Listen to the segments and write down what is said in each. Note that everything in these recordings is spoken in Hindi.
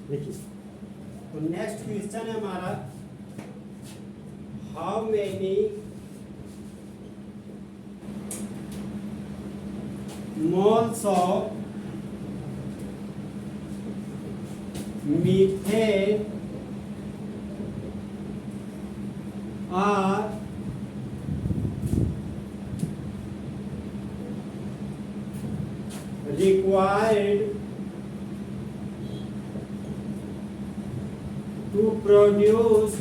देखिए, तो नेक्स्ट क्वेश्चन है हमारा, how many moles of methane are required to produce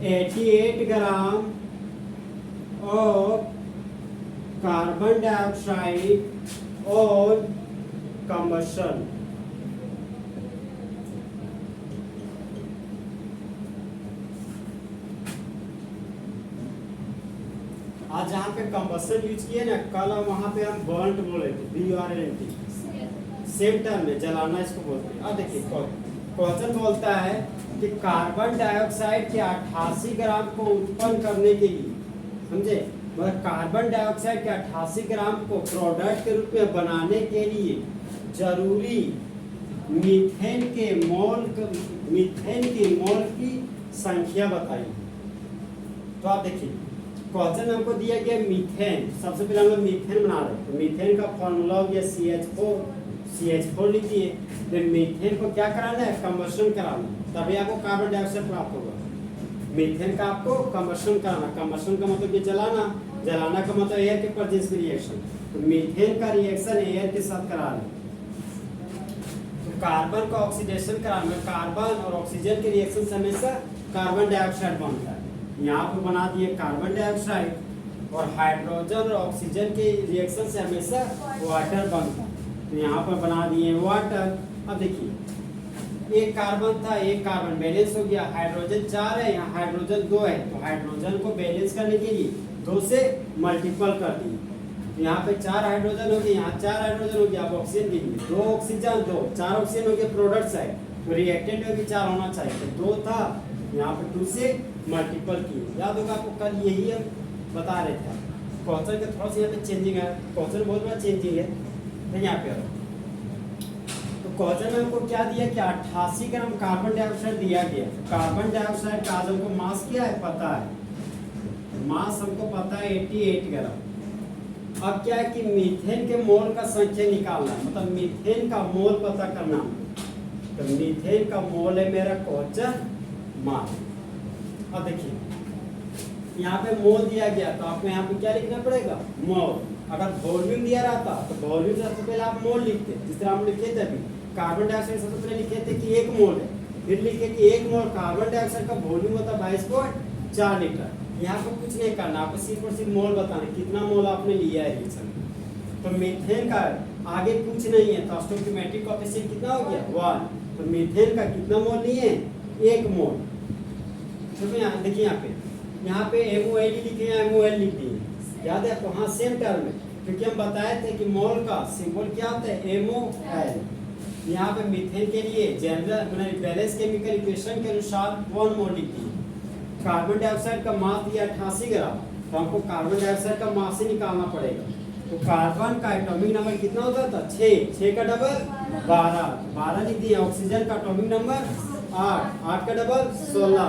88 gram of carbon dioxide on combustion. आज जहाँ पे कंबस्शन यूज किए ना, कल वहां पे हम बर्न्ट बोले थे, BURNT, सेम टर्म में जलाना इसको बोलते हैं। अब देखिए क्वेश्चन बोलता है कि कार्बन डाइऑक्साइड के 88 ग्राम को उत्पन्न करने के लिए, समझे, मतलब कार्बन डाइऑक्साइड के 88 ग्राम को प्रोडक्ट के रूप में बनाने के लिए जरूरी मीथेन की मोल की संख्या बताइए। तो आप देखिए क्वेश्चन में हमको दिया गया मीथेन, सबसे पहले हम लोग मीथेन बना रहे हैं। तो मीथेन का फॉर्मूला हो गया CH4 लिख दिए। तो मीथेन को क्या कराना है, कंबस्शन कराना, तभी आपको कार्बन डाइऑक्साइड प्राप्त होगा। मीथेन का आपको कंबस्शन कराना, कंबस्शन का मतलब ये जलाना, जलाना का मतलब एयर के प्रेजेंस में रिएक्शन। तो मीथेन का रिएक्शन एयर के साथ करा रहे, तो कार्बन का ऑक्सीडेशन कराना, कार्बन और ऑक्सीजन के रिएक्शन से हमेशा कार्बन डाइऑक्साइड बनता है। यहाँ पर बना दिए कार्बन डाइऑक्साइड, और हाइड्रोजन और ऑक्सीजन के रिएक्शन से हमेशा वाटर बनता है, तो यहाँ पर बना दिए वाटर। अब देखिए एक कार्बन था, एक कार्बन बैलेंस हो गया, हाइड्रोजन 4 है, यहाँ हाइड्रोजन 2 है, तो हाइड्रोजन को बैलेंस करने के लिए 2 से मल्टीपल कर दिए, तो यहाँ पे 4 हाइड्रोजन हो गए, यहाँ 4 हाइड्रोजन हो गया। अब ऑक्सीजन के लिए 2 ऑक्सीजन 2 4 ऑक्सीजन हो गए प्रोडक्ट साइड, तो रिएक्टेंट में भी 4 होना चाहिए, तो 2 था, यहाँ पे 2 से मल्टीपल किए। याद होगा आपको, कल यही हम बता रहे थे। क्वेश्चन के थोड़ा सा यहाँ पे चेंजिंग है, क्वेश्चन बहुत बड़ा चेंजिंग है, तो यहाँ पे तो क्वेश्चन में हमको क्या दिया कि 88 ग्राम कार्बन डाइऑक्साइड दिया गया। कार्बन डाइऑक्साइड का आज हमको मास क्या है पता है, मास हमको पता है 88 ग्राम। अब क्या है कि मीथेन के मोल का संख्या निकालना है, मतलब मीथेन का मोल पता करना है। तो मीथेन का मोल है मेरा क्वेश्चन मास। अब देखिए यहाँ पे मोल दिया गया, तो आपको यहाँ पे क्या लिखना पड़ेगा, मोल। अगर वॉल्यूम दिया रहता तो वॉल्यूम से सबसे पहले आप मोल लिखते, जिस तरह हम लिखे थे अभी कार्बन डाइऑक्साइड सबसे पहले लिखे थे कि 1 मोल है, फिर लिखे कि 1 मोल कार्बन डाइऑक्साइड का वॉल्यूम होता है 22.4 लीटर। यहाँ पर कुछ नहीं करना, आपको सिर्फ और सिर्फ मोल बताना कितना मोल आपने लिया है रिएक्शन। तो मीथेन का आगे कुछ नहीं है, तो स्टोइकियोमेट्रिक कोएफिशिएंट कितना हो गया 1, तो मीथेन का कितना मोल लिए 1 मोल। तो यहाँ देखिए यहाँ पे MOL लिखे हैं, MOL लिख दिए, याद है आपको, हाँ सेम टर्म है, क्योंकि हम बताए थे कि मोल का सिंबल क्या होता है MOL। यहाँ पे मीथेन के लिए जनरल बैलेंस केमिकल इक्वेशन के अनुसार 1 मोल लिख दिए। कार्बन डाइऑक्साइड का मास दिया 88 ग्राम, तो हमको कार्बन डाइऑक्साइड का मास ही निकालना पड़ेगा। तो कार्बन का एटॉमिक नंबर कितना होता था 6 का डबल 12 लिख दिए। ऑक्सीजन का एटॉमिक नंबर 8 का डबल 16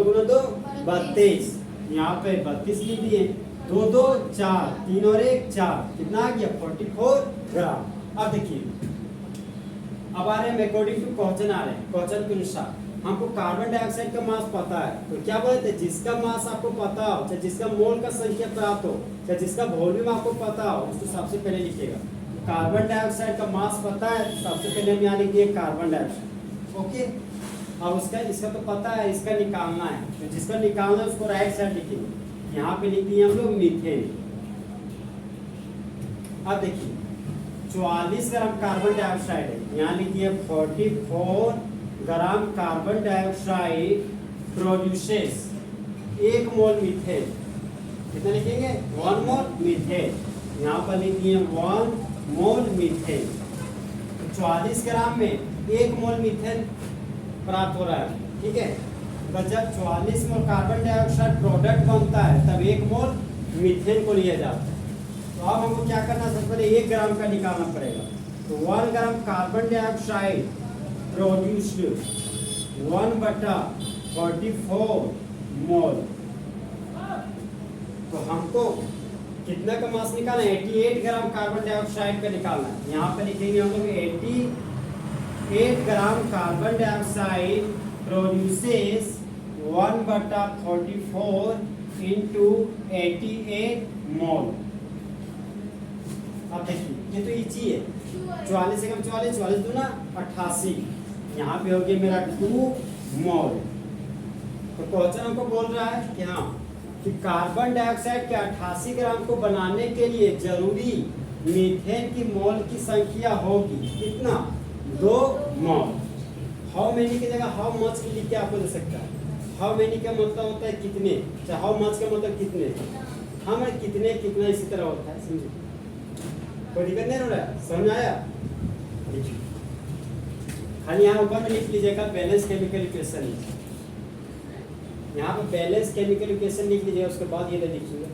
गुना 2 32, यहाँ पे 32 लिख दिए। 2 2 4 3 और 1 4, कितना आ गया 44 ग्राम। अब देखिए अब आ रहे हैं अकॉर्डिंग टू क्वेश्चन, आ रहे हैं क्वेश्चन के अनुसार हमको कार्बन डाइऑक्साइड का मास पता है, तो क्या बोलते हैं, जिसका मास आपको पता हो, चाहे जिसका मोल का संख्या प्राप्त हो, चाहे जिसका वॉल्यूम आपको पता हो, उसको सबसे पहले लिखिएगा। कार्बन डाइऑक्साइड का मास पता है, सबसे पहले हम यहाँ लिख दिए कार्बन डाइऑक्साइड। ओके, अब इसका तो पता है, इसका निकालना है, तो जिसका निकालना है उसको राइट साइड लिखेंगे। यहाँ पे लिख दिए हम लोग मीथेन। अब देखिए 44 ग्राम कार्बन डाइऑक्साइड है, यहाँ लिखिए 44 ग्राम कार्बन डाइऑक्साइड प्रोड्यूसेस 1 मोल मीथेन। कितना लिखेंगे 1 मोल मीथेन, यहाँ पर लिख दिए 1 मोल मीथेन। तो 44 ग्राम में 1 मोल मीथेन प्राप्त हो रहा है, ठीक है। तो जब 44 मोल कार्बन डाइऑक्साइड प्रोडक्ट बनता है तब 1 मोल मीथेन को लिया जाता है। तो तो अब हमको क्या करना है, सबसे पहले 1 ग्राम का निकालना पड़ेगा। तो 1 ग्राम कार्बन डाइऑक्साइड प्रोड्यूस्ड 1/44 मोल। तो हमको कितना का मास निकालना है, 88 ग्राम कार्बन डाइऑक्साइड का निकालना है। यहाँ पे लिखेंगे हम लोग 88 gram carbon dioxide produces 1/44 into 88 मोल। अब देखिए ये तो इजी है, 44 से कम 44, 44 दूना 88, यहाँ पे हो गया मेरा 2 मोल। तो क्वेश्चन हमको बोल रहा है कि हाँ कि कार्बन डाइऑक्साइड के 88 ग्राम को बनाने के लिए जरूरी मीथेन की मोल की संख्या होगी कितना, 2 मोल। हाउ मेनी की जगह हाउ मच के लिख के आपको दे सकता है। हाउ मेनी का मतलब होता है कितने, चाहे हाउ मच का मतलब कितने, हम कितने कितना इसी तरह होता है, समझे, कोई दिक्कत नहीं हो रहा है, समझ आया। देखिए खाली यहाँ ऊपर में लिख लीजिएगा बैलेंस केमिकल इक्वेशन, यहाँ पे बैलेंस केमिकल इक्वेशन लिख लीजिएगा, उसके बाद ये लिखिएगा